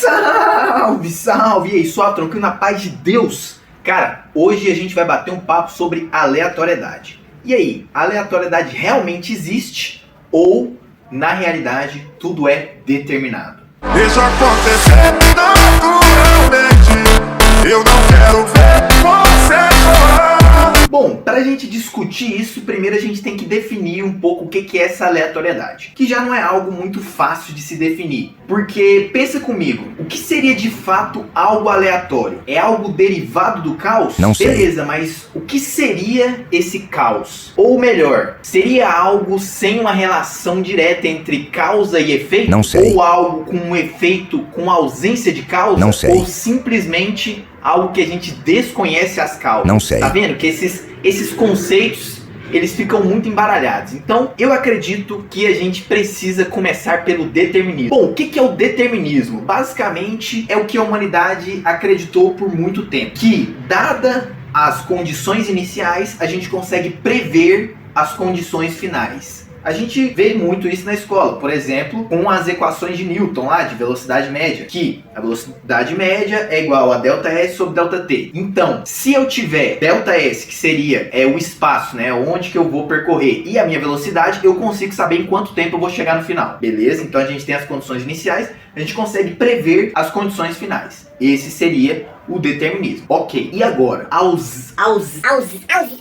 Salve, salve! E aí, só tranquilo na paz de Deus? Cara, hoje a gente vai bater um papo sobre aleatoriedade. E aí, a aleatoriedade realmente existe ou, na realidade, tudo é determinado? Isso acontecer naturalmente, eu não quero ver você chorar. Bom, para a gente discutir isso, primeiro a gente tem que definir um pouco o que é essa aleatoriedade, que já não é algo muito fácil de se definir, porque pensa comigo, o que seria de fato algo aleatório? É algo derivado do caos? Não sei. Beleza, mas o que seria esse caos? Ou melhor, seria algo sem uma relação direta entre causa e efeito? Não sei. Ou algo com um efeito com ausência de causa? Não sei. Ou simplesmente algo que a gente desconhece as causas? Não sei. Tá vendo que esses conceitos, eles ficam muito embaralhados. Então, eu acredito que a gente precisa começar pelo determinismo. Bom, o que é o determinismo? Basicamente, é o que a humanidade acreditou por muito tempo. Que, dada as condições iniciais, a gente consegue prever as condições finais. A gente vê muito isso na escola, por exemplo, com as equações de Newton lá, de velocidade média, que a velocidade média é igual a ΔS sobre ΔT. Então, se eu tiver ΔS, que seria o espaço, né, onde que eu vou percorrer, e a minha velocidade, eu consigo saber em quanto tempo eu vou chegar no final, beleza? Então a gente tem as condições iniciais, a gente consegue prever as condições finais. Esse seria o determinismo. Ok, e agora?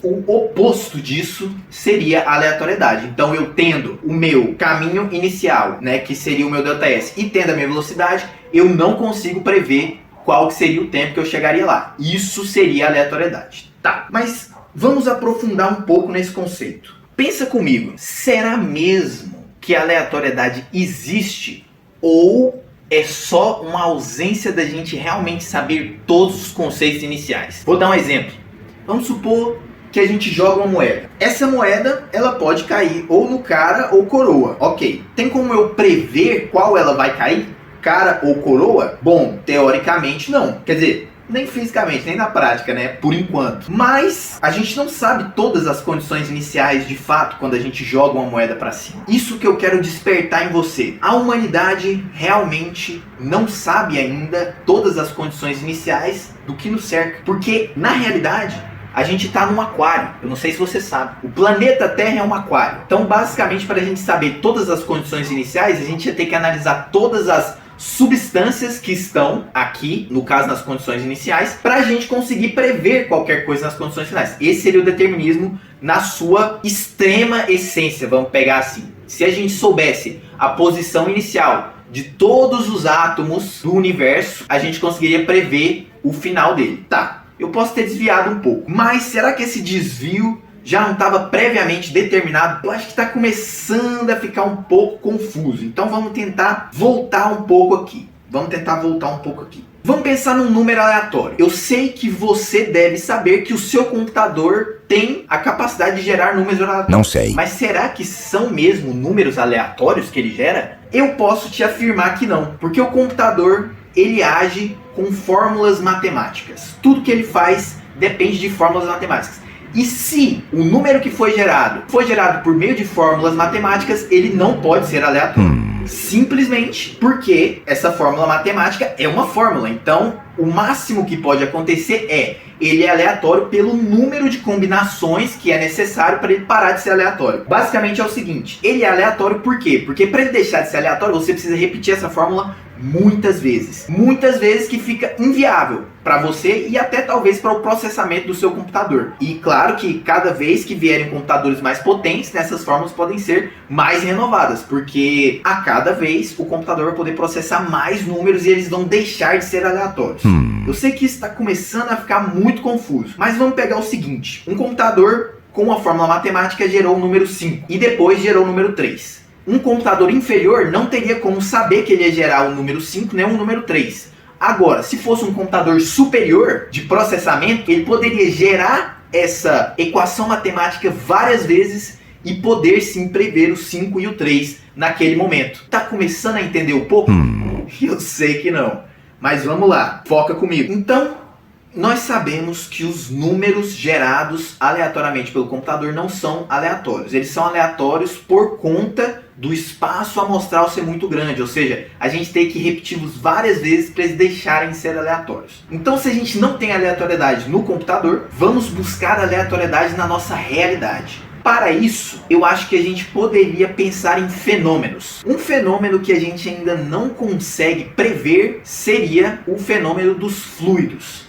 O oposto disso seria a aleatoriedade. Então eu tendo o meu caminho inicial, né, que seria o meu ΔS, e tendo a minha velocidade, eu não consigo prever qual que seria o tempo que eu chegaria lá. Isso seria a aleatoriedade. Tá, mas vamos aprofundar um pouco nesse conceito. Pensa comigo, será mesmo que a aleatoriedade existe ou é só uma ausência da gente realmente saber todos os conceitos iniciais? Vou dar um exemplo. Vamos supor que a gente joga uma moeda. Essa moeda, ela pode cair ou no cara ou coroa. Ok, tem como eu prever qual ela vai cair? Cara ou coroa? Bom, teoricamente não. Quer dizer, nem fisicamente, nem na prática, né? Por enquanto. Mas a gente não sabe todas as condições iniciais de fato quando a gente joga uma moeda para cima. Isso que eu quero despertar em você. A humanidade realmente não sabe ainda todas as condições iniciais do que nos cerca. Porque, na realidade, a gente está num aquário. Eu não sei se você sabe. O planeta Terra é um aquário. Então, basicamente, para a gente saber todas as condições iniciais, a gente ia ter que analisar todas as substâncias que estão aqui, no caso nas condições iniciais, para a gente conseguir prever qualquer coisa nas condições finais. Esse seria o determinismo na sua extrema essência, vamos pegar assim. Se a gente soubesse a posição inicial de todos os átomos do universo, a gente conseguiria prever o final dele. Tá, eu posso ter desviado um pouco, mas será que esse desvio já não estava previamente determinado? Eu acho que está começando a ficar um pouco confuso. Então vamos tentar voltar um pouco aqui. Vamos pensar num número aleatório. Eu sei que você deve saber que o seu computador tem a capacidade de gerar números aleatórios. Não sei. Mas será que são mesmo números aleatórios que ele gera? Eu posso te afirmar que não. Porque o computador, ele age com fórmulas matemáticas. Tudo que ele faz depende de fórmulas matemáticas. E se o número que foi gerado por meio de fórmulas matemáticas, ele não pode ser aleatório. Simplesmente porque essa fórmula matemática é uma fórmula. Então, o máximo que pode acontecer ele é aleatório pelo número de combinações que é necessário para ele parar de ser aleatório. Basicamente é o seguinte, ele é aleatório por quê? Porque para ele deixar de ser aleatório, você precisa repetir essa fórmula muitas vezes. Muitas vezes que fica inviável para você e até talvez para o processamento do seu computador. E claro que cada vez que vierem computadores mais potentes, essas fórmulas podem ser mais renovadas, porque a cada vez o computador vai poder processar mais números e eles vão deixar de ser aleatórios. Eu sei que isso está começando a ficar muito confuso, mas vamos pegar o seguinte, um computador com uma fórmula matemática gerou o número 5 e depois gerou o número 3. Um computador inferior não teria como saber que ele ia gerar o número 5 nem o número 3. Agora, se fosse um computador superior de processamento, ele poderia gerar essa equação matemática várias vezes e poder sim prever o 5 e o 3 naquele momento. Tá começando a entender um pouco? Eu sei que não, mas vamos lá, foca comigo. Então, Nós sabemos que os números gerados aleatoriamente pelo computador não são aleatórios. Eles são aleatórios por conta do espaço amostral ser muito grande. Ou seja, a gente tem que repeti-los várias vezes para eles deixarem de ser aleatórios. Então, se a gente não tem aleatoriedade no computador, vamos buscar aleatoriedade na nossa realidade. Para isso, eu acho que a gente poderia pensar em fenômenos. Um fenômeno que a gente ainda não consegue prever seria o fenômeno dos fluidos.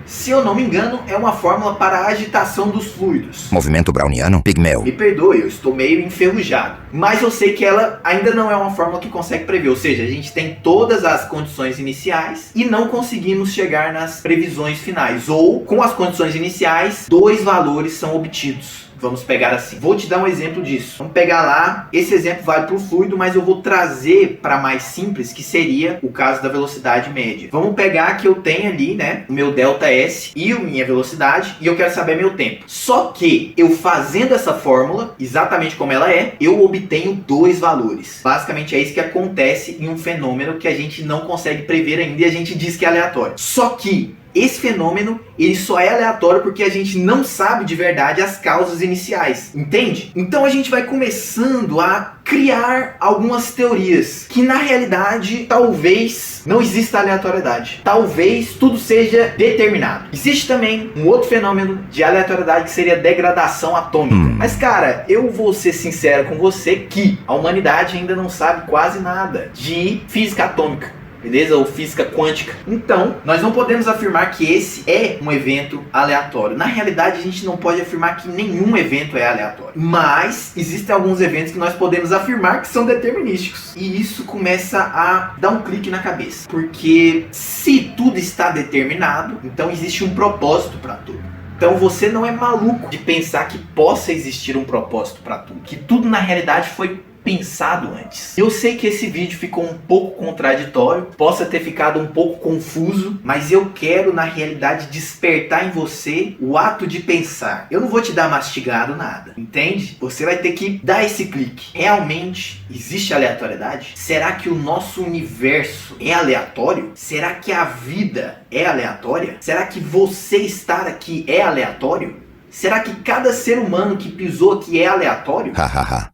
Se eu não me engano, é uma fórmula para a agitação dos fluidos. Movimento browniano, pigmeu. Me perdoe, eu estou meio enferrujado. Mas eu sei que ela ainda não é uma fórmula que consegue prever. Ou seja, a gente tem todas as condições iniciais e não conseguimos chegar nas previsões finais. Ou, com as condições iniciais, 2 valores são obtidos. Vamos pegar assim. Vou te dar um exemplo disso. Vamos pegar lá. Esse exemplo vale para o fluido, mas eu vou trazer para mais simples, que seria o caso da velocidade média. Vamos pegar que eu tenho ali, né, o meu ΔS e a minha velocidade, e eu quero saber meu tempo. Só que eu fazendo essa fórmula, exatamente como ela é, eu obtenho 2 valores. Basicamente é isso que acontece em um fenômeno que a gente não consegue prever ainda e a gente diz que é aleatório. Só que esse fenômeno, ele só é aleatório porque a gente não sabe de verdade as causas iniciais, entende? Então a gente vai começando a criar algumas teorias que na realidade talvez não exista aleatoriedade. Talvez tudo seja determinado. Existe também um outro fenômeno de aleatoriedade que seria degradação atômica. Mas cara, eu vou ser sincero com você que a humanidade ainda não sabe quase nada de física atômica. Beleza? Ou física quântica. Então, nós não podemos afirmar que esse é um evento aleatório. Na realidade, a gente não pode afirmar que nenhum evento é aleatório. Mas, existem alguns eventos que nós podemos afirmar que são determinísticos. E isso começa a dar um clique na cabeça. Porque se tudo está determinado, então existe um propósito para tudo. Então você não é maluco de pensar que possa existir um propósito para tudo. Que tudo na realidade foi pensado antes. Eu sei que esse vídeo ficou um pouco contraditório, possa ter ficado um pouco confuso, mas eu quero na realidade despertar em você o ato de pensar. Eu não vou te dar mastigado nada, entende? Você vai ter que dar esse clique. Realmente existe aleatoriedade? Será que o nosso universo é aleatório? Será que a vida é aleatória? Será que você estar aqui é aleatório? Será que cada ser humano que pisou aqui é aleatório? Hahaha.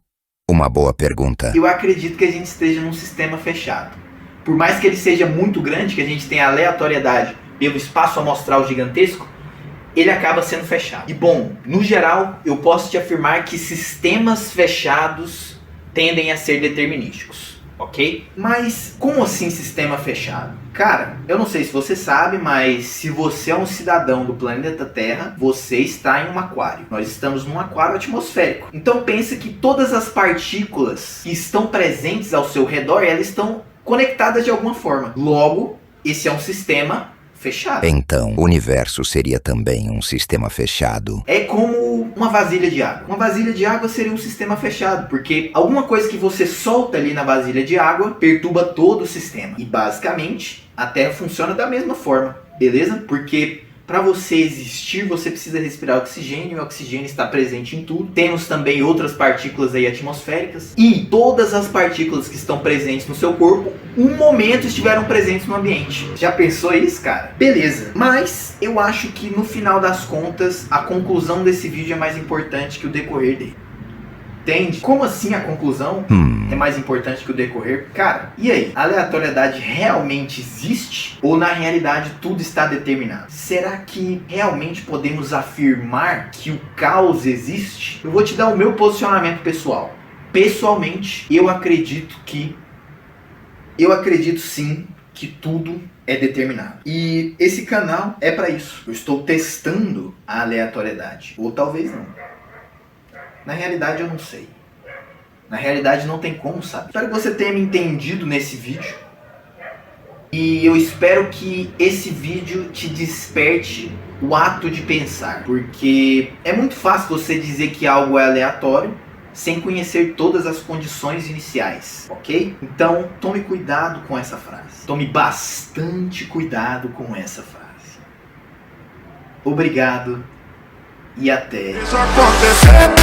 Uma boa pergunta. Eu acredito que a gente esteja num sistema fechado. Por mais que ele seja muito grande, que a gente tenha aleatoriedade pelo espaço amostral gigantesco, ele acaba sendo fechado. E bom, no geral, eu posso te afirmar que sistemas fechados tendem a ser determinísticos. Ok? Mas como assim sistema fechado? Cara, eu não sei se você sabe, mas se você é um cidadão do planeta Terra, você está em um aquário. Nós estamos num aquário atmosférico. Então pensa que todas as partículas que estão presentes ao seu redor, elas estão conectadas de alguma forma. Logo, esse é um sistema fechado. Então, o universo seria também um sistema fechado. É como uma vasilha de água. Uma vasilha de água seria um sistema fechado, porque alguma coisa que você solta ali na vasilha de água perturba todo o sistema. E basicamente, a Terra funciona da mesma forma, beleza? Porque para você existir, você precisa respirar oxigênio, e o oxigênio está presente em tudo. Temos também outras partículas aí atmosféricas. E todas as partículas que estão presentes no seu corpo, um momento estiveram presentes no ambiente. Já pensou isso, cara? Beleza. Mas eu acho que no final das contas, a conclusão desse vídeo é mais importante que o decorrer dele. Entende? Como assim a conclusão é mais importante que o decorrer? Cara, e aí? A aleatoriedade realmente existe? Ou na realidade tudo está determinado? Será que realmente podemos afirmar que o caos existe? Eu vou te dar o meu posicionamento pessoal. Pessoalmente, eu acredito sim que tudo é determinado. E esse canal é para isso. Eu estou testando a aleatoriedade. Ou talvez não. Na realidade eu não sei. Na realidade não tem como saber. Espero que você tenha me entendido nesse vídeo. E eu espero que esse vídeo te desperte o ato de pensar. Porque é muito fácil você dizer que algo é aleatório sem conhecer todas as condições iniciais, ok? Então tome cuidado com essa frase. Tome bastante cuidado com essa frase. Obrigado e até. Isso acontecer.